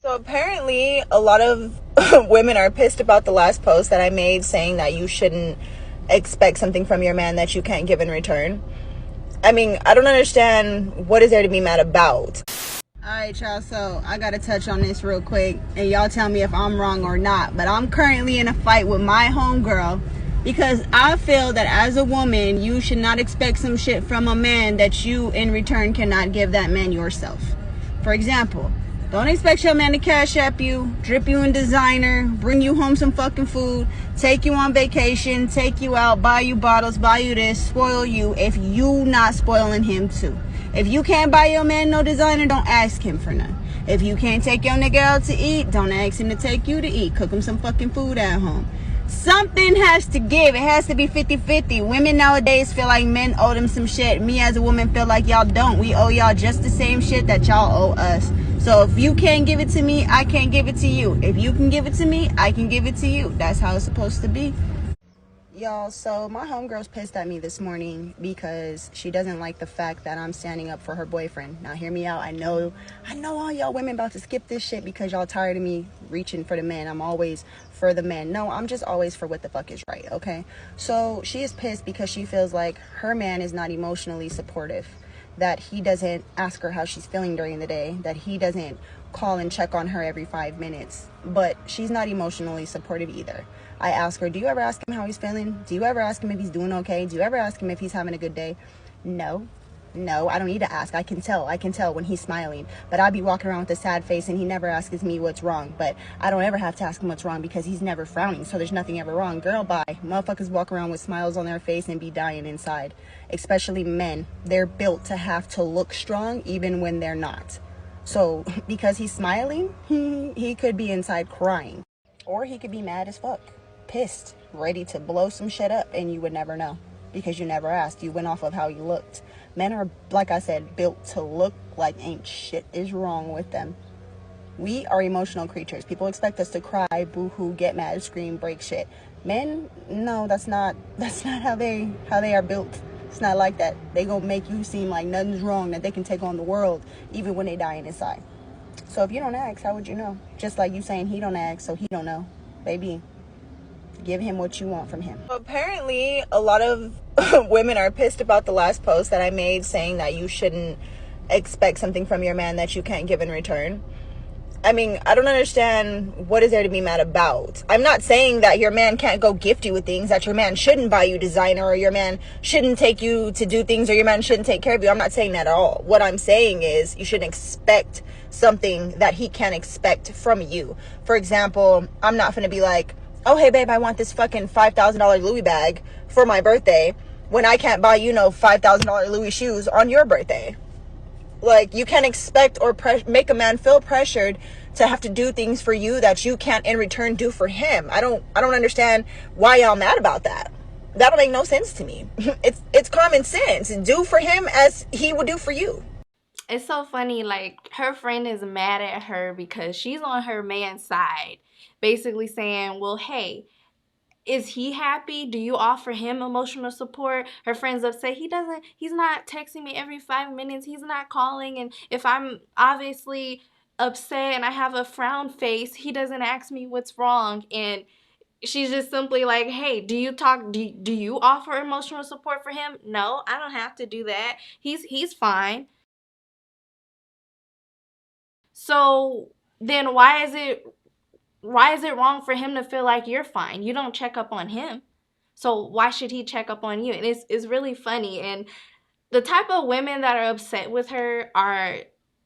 So apparently, a lot of women are pissed about the last post that I made saying that you shouldn't expect something from your man that you can't give in return. I mean, I don't understand what is there to be mad about. Alright, y'all, so I gotta touch on this real quick, and y'all tell me if I'm wrong or not. But I'm currently in a fight with my homegirl because I feel that as a woman, you should not expect some shit from a man that you in return cannot give that man yourself. For example, don't expect your man to cash app you, drip you in designer, bring you home some fucking food, take you on vacation, take you out, buy you bottles, buy you this, spoil you if you not spoiling him too. If you can't buy your man no designer, don't ask him for none. If you can't take your nigga out to eat, don't ask him to take you to eat. Cook him some fucking food at home. Something has to give. It has to be 50-50. Women nowadays feel like men owe them some shit. Me as a woman feel like y'all don't. We owe y'all just the same shit that y'all owe us. So if you can't give it to me, I can't give it to you. If you can give it to me, I can give it to you. That's how it's supposed to be. Y'all, so my homegirl's pissed at me this morning because she doesn't like the fact that I'm standing up for her boyfriend. Now hear me out. I know all y'all women about to skip this shit because y'all tired of me reaching for the men. I'm always for the men. No, I'm just always for what the fuck is right, okay? So she is pissed because she feels like her man is not emotionally supportive, that he doesn't ask her how she's feeling during the day, that he doesn't call and check on her every 5 minutes, but she's not emotionally supportive either. I ask her, do you ever ask him how he's feeling? Do you ever ask him if he's doing okay? Do you ever ask him if he's having a good day? No, I don't need to ask. I can tell when he's smiling, but I'll be walking around with a sad face and he never asks me what's wrong, but I don't ever have to ask him what's wrong because he's never frowning, so there's nothing ever wrong. Girl, bye. Motherfuckers walk around with smiles on their face and be dying inside, especially men. They're built to have to look strong even when they're not. So because he's smiling, he could be inside crying, or he could be mad as fuck, pissed, ready to blow some shit up, and you would never know because you never asked. You went off of how you looked. Men are, like I said, built to look like ain't shit is wrong with them. We are emotional creatures. People expect us to cry, boo-hoo, get mad, scream, break shit. Men, no, that's not how they are built. It's not like that. They gonna make you seem like nothing's wrong, that they can take on the world even when they dying inside. So if you don't ask, how would you know? Just like you saying he don't ask, so he don't know. Baby, give him what you want from him. Apparently, a lot of women are pissed about the last post that I made saying that you shouldn't expect something from your man that you can't give in return. I mean, I don't understand what is there to be mad about. I'm not saying that your man can't go gift you with things, that your man shouldn't buy you designer, or your man shouldn't take you to do things, or your man shouldn't take care of you. I'm not saying that at all. What I'm saying is you shouldn't expect something that he can't expect from you. For example, I'm not going to be like, oh, hey, babe, I want this fucking $5,000 Louis bag for my birthday when I can't buy you no $5,000 Louis shoes on your birthday. Like, you can't expect or make a man feel pressured to have to do things for you that you can't in return do for him. I don't understand why y'all mad about that. That'll make no sense to me. It's common sense. Do for him as he would do for you. It's so funny, like, her friend is mad at her because she's on her man's side, basically saying, well, hey, is he happy? Do you offer him emotional support? Her friend's upset. He's not texting me every 5 minutes. He's not calling. And if I'm obviously upset and I have a frown face, he doesn't ask me what's wrong. And she's just simply like, hey, do you offer emotional support for him? No, I don't have to do that. He's fine. So then why is it wrong for him to feel like you're fine? You don't check up on him. So why should he check up on you? And it's really funny. And the type of women that are upset with her are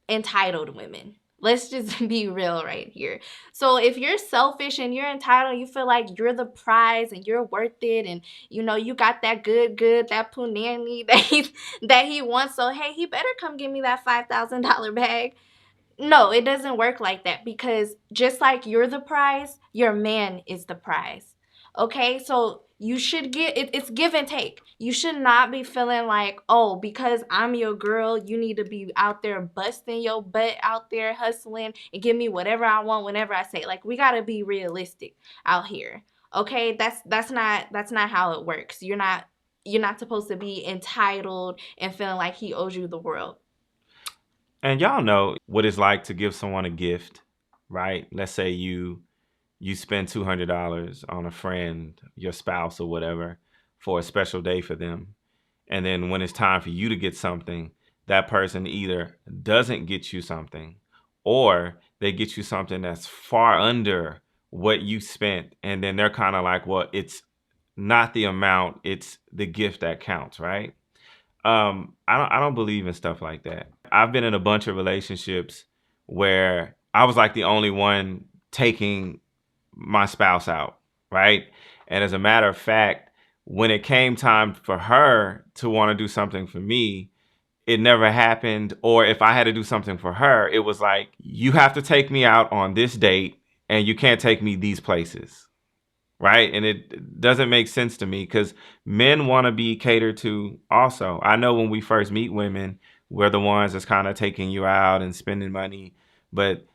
entitled women. Let's just be real right here. So if you're selfish and you're entitled, you feel like you're the prize and you're worth it, and you got that good, that punani that he wants. So hey, he better come give me that $5,000 bag. No, it doesn't work like that, because just like you're the prize, your man is the prize. Okay? So you should it's give and take. You should not be feeling like, oh, because I'm your girl, you need to be out there busting your butt out there hustling and give me whatever I want whenever I say. Like, we got to be realistic out here. Okay? That's not how it works. You're not supposed to be entitled and feeling like he owes you the world. And y'all know what it's like to give someone a gift, right? Let's say you spend $200 on a friend, your spouse or whatever, for a special day for them. And then when it's time for you to get something, that person either doesn't get you something or they get you something that's far under what you spent. And then they're kind of like, well, it's not the amount, it's the gift that counts, right? I don't believe in stuff like that. I've been in a bunch of relationships where I was like the only one taking my spouse out, right? And as a matter of fact, when it came time for her to want to do something for me, it never happened. Or if I had to do something for her, it was like, you have to take me out on this date and you can't take me these places, right? And it doesn't make sense to me because men want to be catered to also. I know when we first meet women, we're the ones that's kind of taking you out and spending money, but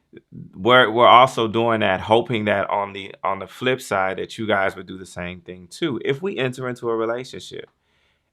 we're also doing that, hoping that on the flip side that you guys would do the same thing too. If we enter into a relationship,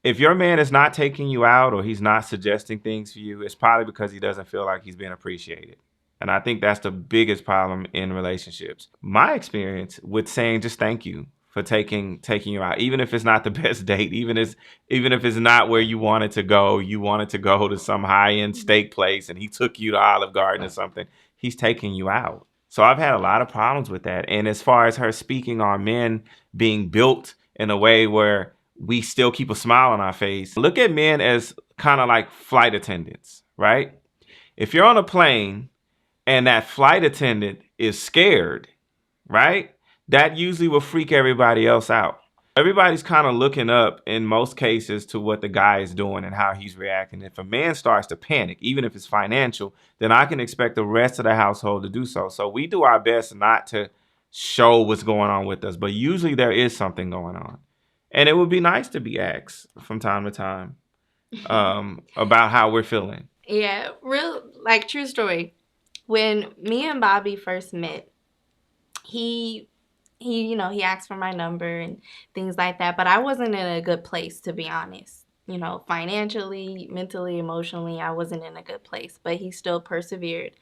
if your man is not taking you out or he's not suggesting things for you, it's probably because he doesn't feel like he's being appreciated. And I think that's the biggest problem in relationships. My experience with saying just thank you for taking you out, even if it's not the best date, even if it's not where you wanted to go to some high-end steak place and he took you to Olive Garden or something, he's taking you out. So I've had a lot of problems with that. And as far as her speaking on men being built in a way where we still keep a smile on our face, look at men as kind of like flight attendants, right? If you're on a plane and that flight attendant is scared, right? That usually will freak everybody else out. Everybody's kind of looking up in most cases to what the guy is doing and how he's reacting. If a man starts to panic, even if it's financial, then I can expect the rest of the household to do so. So we do our best not to show what's going on with us, but usually there is something going on. And it would be nice to be asked from time to time about how we're feeling. Yeah, real, like, true story. When me and Bobby first met, he he asked for my number and things like that, but I wasn't in a good place, to be honest. Financially, mentally, emotionally, I wasn't in a good place, but he still persevered.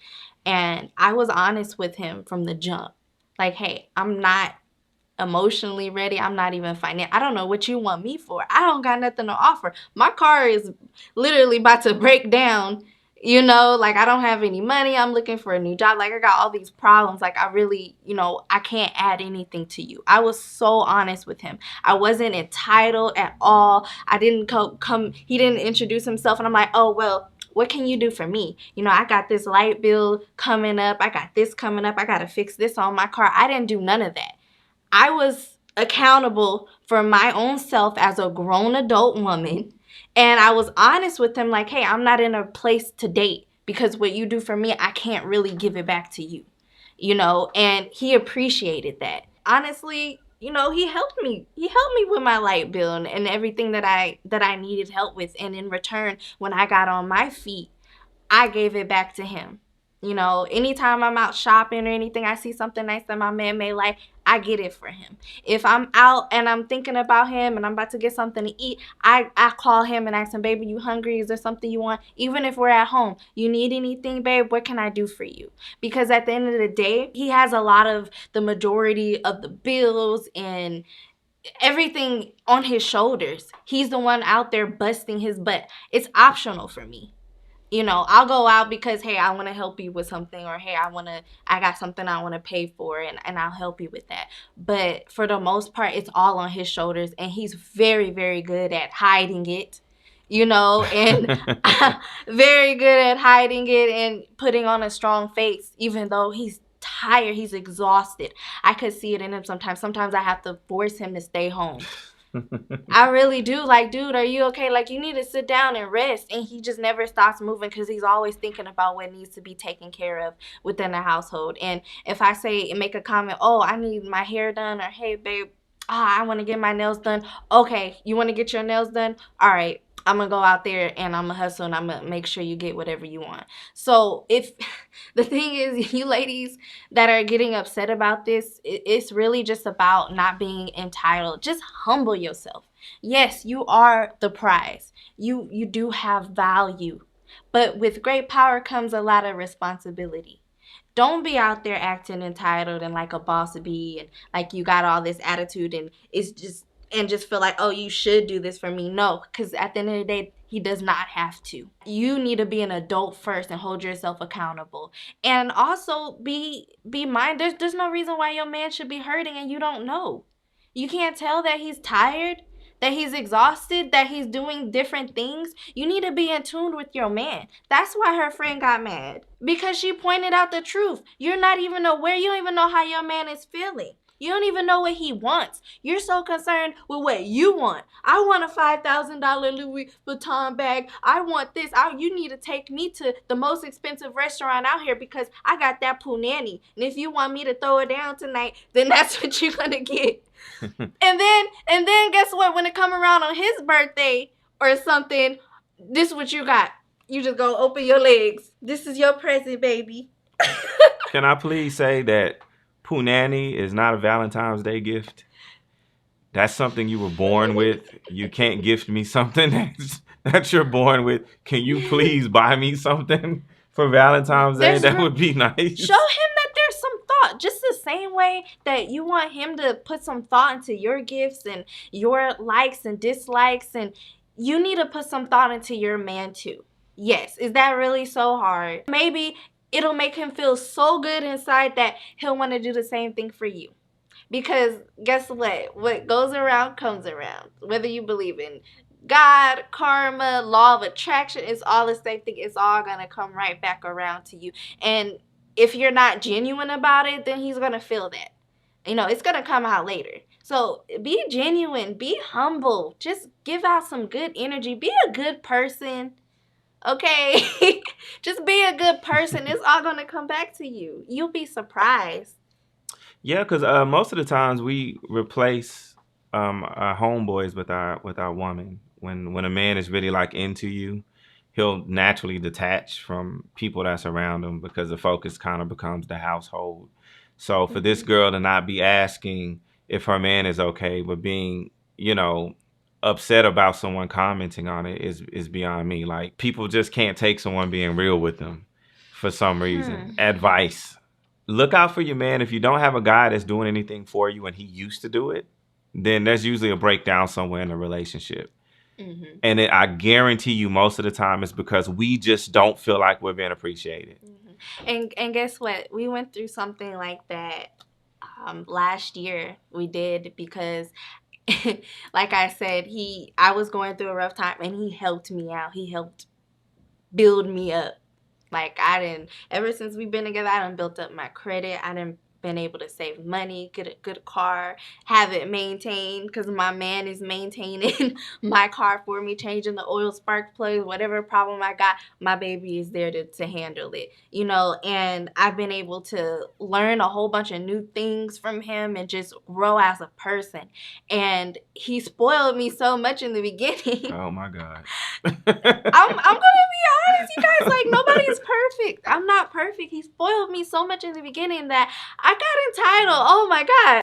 And I was honest with him from the jump. Like, hey, I'm not emotionally ready. I'm not even I don't know what you want me for. I don't got nothing to offer. My car is literally about to break down. Like, I don't have any money. I'm looking for a new job. Like, I got all these problems. Like, I really, I can't add anything to you. I was so honest with him. I wasn't entitled at all. I didn't come, he didn't introduce himself. And I'm like, oh, well, what can you do for me? I got this light bill coming up. I got this coming up. I got to fix this on my car. I didn't do none of that. I was accountable for my own self as a grown adult woman. And I was honest with him, like, hey, I'm not in a place to date because what you do for me, I can't really give it back to you, and he appreciated that. Honestly, he helped me. He helped me with my light bill and everything that I needed help with. And in return, when I got on my feet, I gave it back to him. Anytime I'm out shopping or anything, I see something nice that my man may like, I get it for him. If I'm out and I'm thinking about him and I'm about to get something to eat, I call him and ask him, baby, you hungry? Is there something you want? Even if we're at home, you need anything, babe? What can I do for you? Because at the end of the day, he has a lot of the majority of the bills and everything on his shoulders. He's the one out there busting his butt. It's optional for me. I'll go out because, hey, I want to help you with something, or hey, I got something I want to pay for, and I'll help you with that. But for the most part, it's all on his shoulders, and he's very, very good at hiding it, and very good at hiding it and putting on a strong face, even though he's tired, he's exhausted. I could see it in him sometimes. Sometimes I have to force him to stay home. I really do. Like, dude, are you okay? Like, you need to sit down and rest. And he just never stops moving because he's always thinking about what needs to be taken care of within the household. And if I say and make a comment, oh, I need my hair done, or hey, babe, I want to get my nails done. Okay, you want to get your nails done? All right, I'm going to go out there and I'm going to hustle and I'm going to make sure you get whatever you want. So if the thing is, you ladies that are getting upset about this, it's really just about not being entitled. Just humble yourself. Yes, you are the prize. You do have value. But with great power comes a lot of responsibility. Don't be out there acting entitled and like a boss bee and like you got all this attitude and just feel like, oh, you should do this for me. No, because at the end of the day, he does not have to. You need to be an adult first and hold yourself accountable. And also be minded. There's no reason why your man should be hurting and you don't know. You can't tell that he's tired, that he's exhausted, that he's doing different things. You need to be in tune with your man. That's why her friend got mad. Because she pointed out the truth. You're not even aware. You don't even know how your man is feeling. You don't even know what he wants. You're so concerned with what you want. I want a $5,000 Louis Vuitton bag. I want this. You need to take me to the most expensive restaurant out here because I got that punani. And if you want me to throw it down tonight, then that's what you're gonna get. and then guess what? When it come around on his birthday or something, this is what you got. You just go open your legs. This is your present, baby. Can I please say that punani is not a Valentine's Day gift? That's something you were born with. You can't gift me something that you're born with. Can you please buy me something for Valentine's Day? That would be nice. Show him that there's some thought. Just the same way that you want him to put some thought into your gifts and your likes and dislikes. And you need to put some thought into your man too. Yes. Is that really so hard? Maybe it'll make him feel so good inside that he'll want to do the same thing for you. Because guess what? What goes around comes around. Whether you believe in God, karma, law of attraction, it's all the same thing. It's all going to come right back around to you. And if you're not genuine about it, then he's going to feel that. You know, it's going to come out later. So be genuine. Be humble. Just give out some good energy. Be a good person. Okay? Just be a good person. It's all going to come back to you. You'll be surprised. Yeah, because most of the times we replace our homeboys with our woman. When a man is really like into you, he'll naturally detach from people that's around him because the focus kind of becomes the household. So for this girl to not be asking if her man is okay, but being, upset about someone commenting on it is beyond me. Like, people just can't take someone being real with them for some reason. Advice: look out for your man. If you don't have a guy that's doing anything for you and he used to do it, then there's usually a breakdown somewhere in the relationship. Mm-hmm. And I guarantee you most of the time it's because we just don't feel like we're being appreciated. Mm-hmm. And guess what? We went through something like that last year. We did because like I said, I was going through a rough time and he helped me out. He helped build me up. Like, ever since we've been together, I done built up my credit. I done been able to save money, get a good car, have it maintained because my man is maintaining my car for me, changing the oil, spark plugs, whatever problem I got, my baby is there to handle it, and I've been able to learn a whole bunch of new things from him and just grow as a person. And he spoiled me so much in the beginning. Oh my God. I'm gonna be honest, you guys, like, nobody's perfect. I'm not perfect. He spoiled me so much in the beginning that I got entitled. Oh my God.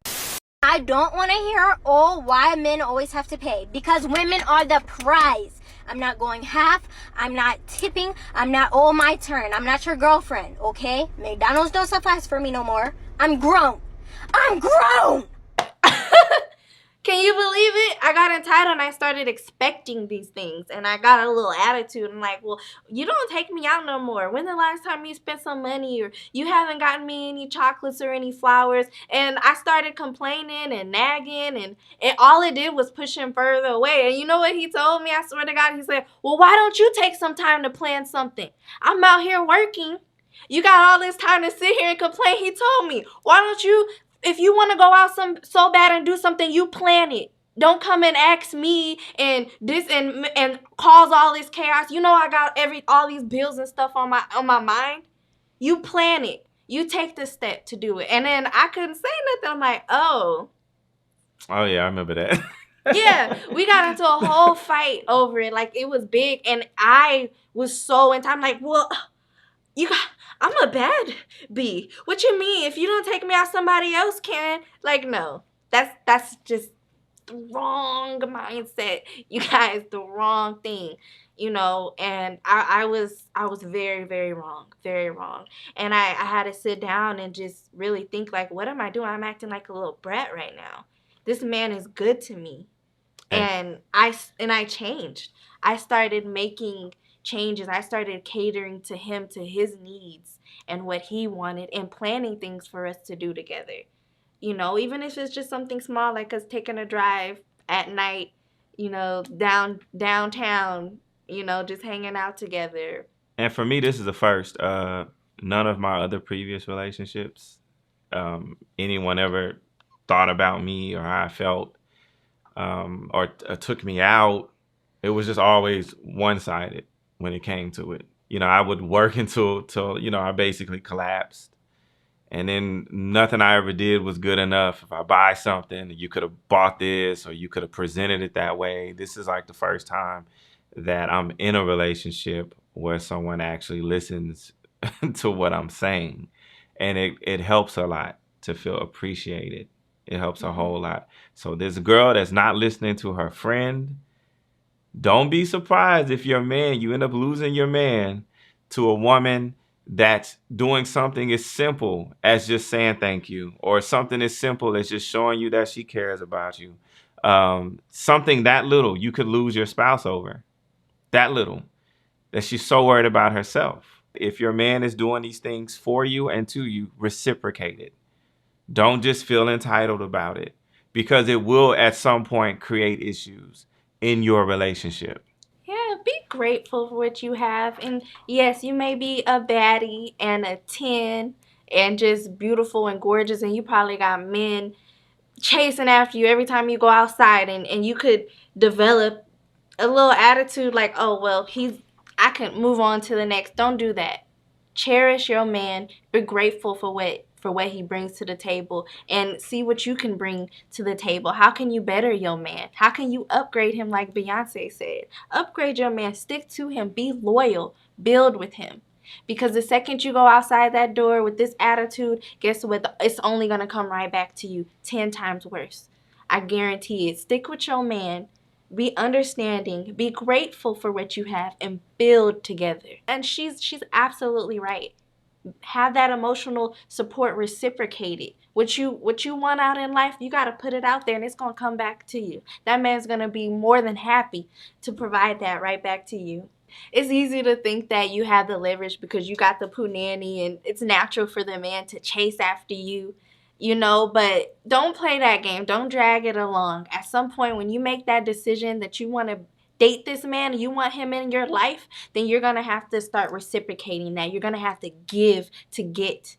I don't want to hear, why men always have to pay. Because women are the prize. I'm not going half. I'm not tipping. I'm not, my turn. I'm not your girlfriend, okay? McDonald's don't suffice for me no more. I'm grown. I'm grown! Can you believe it? I got entitled and I started expecting these things. And I got a little attitude. I'm like, well, you don't take me out no more. When the last time you spent some money? Or you haven't gotten me any chocolates or any flowers? And I started complaining and nagging. And all it did was push him further away. And you know what he told me? I swear to God, he said, well, why don't you take some time to plan something? I'm out here working. You got all this time to sit here and complain. He told me, why don't you... If you want to go out so bad and do something, you plan it. Don't come and ask me and this and cause all this chaos. You know I got all these bills and stuff on my mind. You plan it. You take the step to do it. And then I couldn't say nothing. I'm like, oh. Oh yeah, I remember that. Yeah, we got into a whole fight over it. Like, it was big, and I was so into. I'm like, well, I'm a bad bee. What you mean? If you don't take me out, somebody else can. Like, no. That's just the wrong mindset. You guys, the wrong thing. And I was very, very wrong, very wrong. And I had to sit down and just really think, like, what am I doing? I'm acting like a little brat right now. This man is good to me. And I changed. I started making changes. I started catering to him, to his needs and what he wanted, and planning things for us to do together. Even if it's just something small, like us taking a drive at night, downtown, just hanging out together. And for me, this is the first. None of my other previous relationships, anyone ever thought about me or how I felt, or took me out. It was just always one-sided when it came to it. I would work until I basically collapsed. And then nothing I ever did was good enough. If I buy something, you could have bought this, or you could have presented it that way. This is like the first time that I'm in a relationship where someone actually listens to what I'm saying. And it helps a lot to feel appreciated. It helps a whole lot. So this girl that's not listening to her friend, don't be surprised if you end up losing your man to a woman that's doing something as simple as just saying thank you, or something as simple as just showing you that she cares about you. Something that little you could lose your spouse over. That little, that she's so worried about herself. If your man is doing these things for you and to you, reciprocate it. Don't just feel entitled about it, because it will at some point create issues in your relationship. Yeah, be grateful for what you have. And yes, you may be a baddie and a 10 and just beautiful and gorgeous, and you probably got men chasing after you every time you go outside, and you could develop a little attitude like, oh, well, I can move on to the next. Don't do that. Cherish your man. Be grateful for what he brings to the table, and see what you can bring to the table. How can you better your man? How can you upgrade him, like Beyonce said? Upgrade your man. Stick to him. Be loyal. Build with him. Because the second you go outside that door with this attitude, guess what? It's only going to come right back to you 10 times worse. I guarantee it. Stick with your man. Be understanding. Be grateful for what you have, and build together. And she's absolutely right. Have that emotional support reciprocated. What you want out in life, you got to put it out there, and it's going to come back to you. That man's going to be more than happy to provide that right back to you. It's easy to think that you have the leverage because you got the punani, and it's natural for the man to chase after you, but don't play that game. Don't drag it along. At some point, when you make that decision that you want to date this man and you want him in your life, then you're going to have to start reciprocating that. You're going to have to give to get.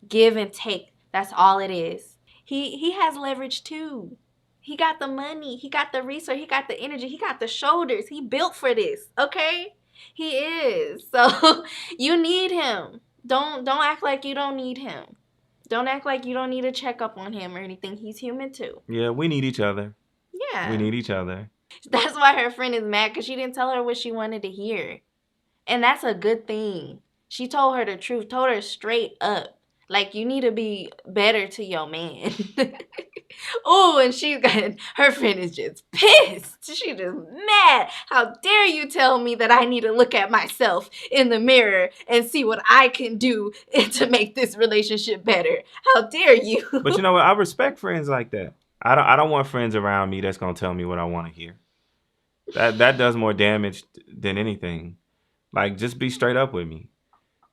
Give and take. That's all it is. He has leverage too. He got the money. He got the resource. He got the energy. He got the shoulders. He built for this, okay? He is. So you need him. Don't act like you don't need him. Don't act like you don't need to check up on him or anything. He's human too. Yeah, we need each other. Yeah. We need each other. That's why her friend is mad, because she didn't tell her what she wanted to hear. And that's a good thing. She told her the truth, told her straight up. Like, you need to be better to your man. Oh, and her friend is just pissed. She just mad. How dare you tell me that I need to look at myself in the mirror and see what I can do to make this relationship better. How dare you? But you know what? I respect friends like that. I don't want friends around me that's going to tell me what I want to hear. That does more damage than anything. Like, just be straight up with me.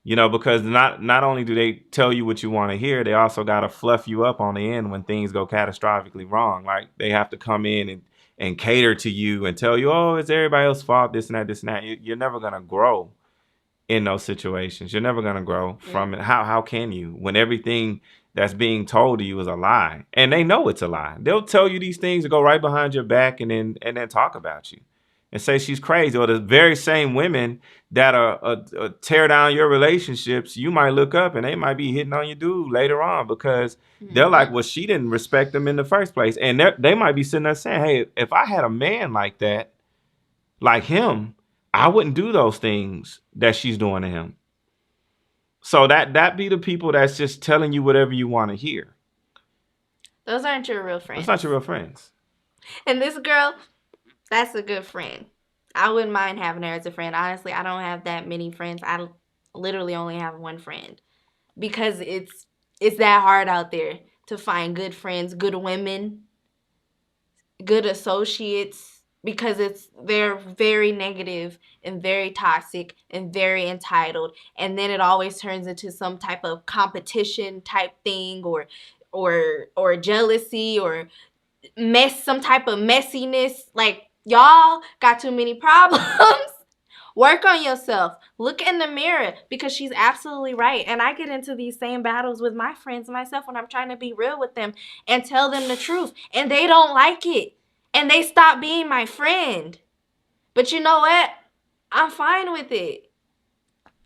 Because not only do they tell you what you want to hear, they also got to fluff you up on the end when things go catastrophically wrong. Like, they have to come in and cater to you and tell you, oh, it's everybody else's fault, this and that, this and that. You're never going to grow in those situations. You're never going to grow from it. How can you, when everything that's being told to you is a lie? And they know it's a lie. They'll tell you these things to go right behind your back and then talk about you and say she's crazy. Or the very same women that are tear down your relationships, you might look up and they might be hitting on your dude later on because they're like, well, she didn't respect them in the first place. And they might be sitting there saying, hey, if I had a man like that, like him, I wouldn't do those things that she's doing to him. So that be the people that's just telling you whatever you want to hear. Those aren't your real friends. That's not your real friends. And this girl, that's a good friend. I wouldn't mind having her as a friend. Honestly, I don't have that many friends. I literally only have one friend because it's that hard out there to find good friends, good women, good associates, because they're very negative and very toxic and very entitled, and then it always turns into some type of competition type thing, or jealousy, or some type of messiness. Like, y'all got too many problems. Work on yourself. Look in the mirror, because she's absolutely right. And I get into these same battles with my friends myself when I'm trying to be real with them and tell them the truth. And they don't like it. And they stop being my friend. But you know what? I'm fine with it.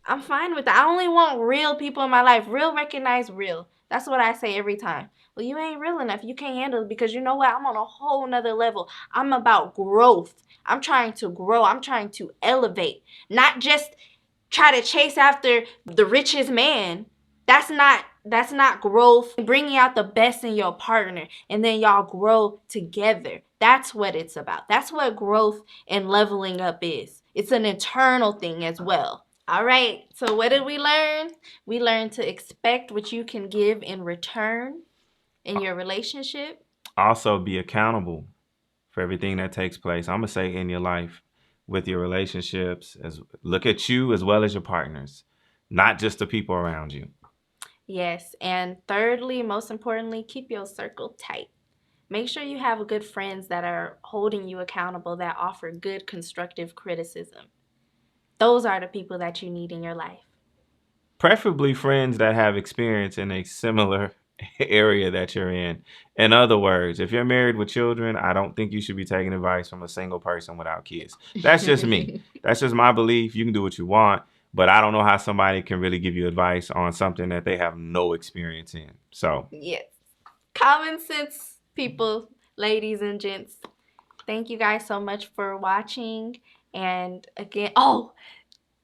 I'm fine with it. I only want real people in my life. Real recognize real. That's what I say every time. Well, you ain't real enough. You can't handle it, because you know what? I'm on a whole nother level. I'm about growth. I'm trying to grow. I'm trying to elevate. Not just try to chase after the richest man. That's not growth. Bringing out the best in your partner, and then y'all grow together. That's what it's about. That's what growth and leveling up is. It's an internal thing as well. All right, so what did we learn? We learned to expect what you can give in return in your relationship. Also, be accountable for everything that takes place. I'm gonna say in your life, with your relationships, look at you as well as your partners, not just the people around you. Yes, and thirdly, most importantly, keep your circle tight. Make sure you have good friends that are holding you accountable, that offer good constructive criticism. Those are the people that you need in your life. Preferably friends that have experience in a similar area that you're in. In other words, if you're married with children, I don't think you should be taking advice from a single person without kids. That's just me. That's just my belief. You can do what you want, but I don't know how somebody can really give you advice on something that they have no experience in. So, yes. Common sense, people, ladies and gents. Thank you guys so much for watching. And again,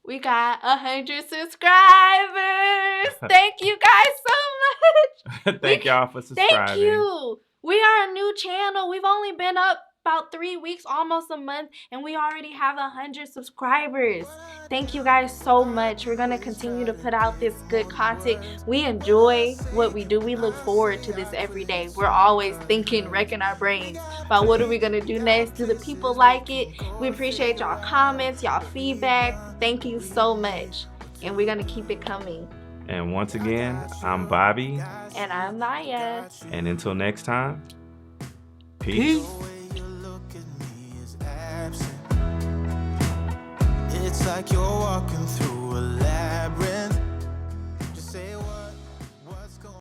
we got 100 subscribers. Thank you guys so much. thank y'all for subscribing. Thank you. We are a new channel. We've only been up about 3 weeks, almost a month, and we already have 100 subscribers. Thank you guys so much. We're going to continue to put out this good content. We enjoy what we do. We look forward to this every day. We're always thinking, wrecking our brains about what are we going to do next. Do the people like it? We appreciate y'all comments, y'all feedback. Thank you so much. And we're going to keep it coming. And once again, I'm Bobby. And I'm Maya. And until next time, peace. It's like you're walking through a